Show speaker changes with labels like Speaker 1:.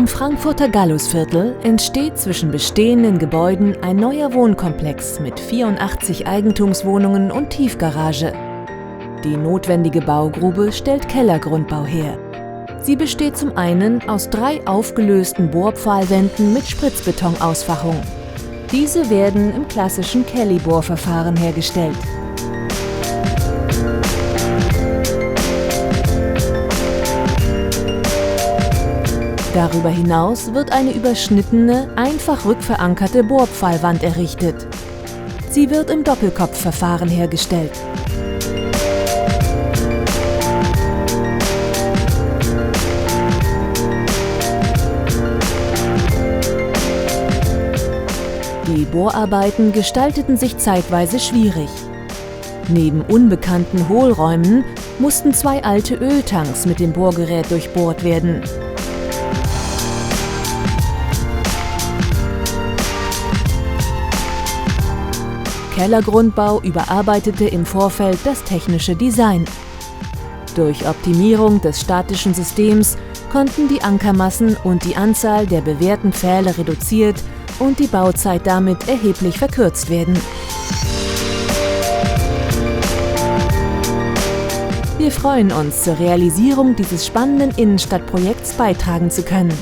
Speaker 1: Im Frankfurter Gallusviertel entsteht zwischen bestehenden Gebäuden ein neuer Wohnkomplex mit 84 Eigentumswohnungen und Tiefgarage. Die notwendige Baugrube stellt Kellergrundbau her. Sie besteht zum einen aus 3 aufgelösten Bohrpfahlwänden mit Spritzbetonausfachung. Diese werden im klassischen Kelly-Bohrverfahren hergestellt. Darüber hinaus wird eine überschnittene, einfach rückverankerte Bohrpfahlwand errichtet. Sie wird im Doppelkopfverfahren hergestellt. Die Bohrarbeiten gestalteten sich zeitweise schwierig. Neben unbekannten Hohlräumen mussten 2 alte Öltanks mit dem Bohrgerät durchbohrt werden. Kellergrundbau überarbeitete im Vorfeld das technische Design. Durch Optimierung des statischen Systems konnten die Ankermassen und die Anzahl der bewehrten Pfähle reduziert und die Bauzeit damit erheblich verkürzt werden. Wir freuen uns, zur Realisierung dieses spannenden Innenstadtprojekts beitragen zu können.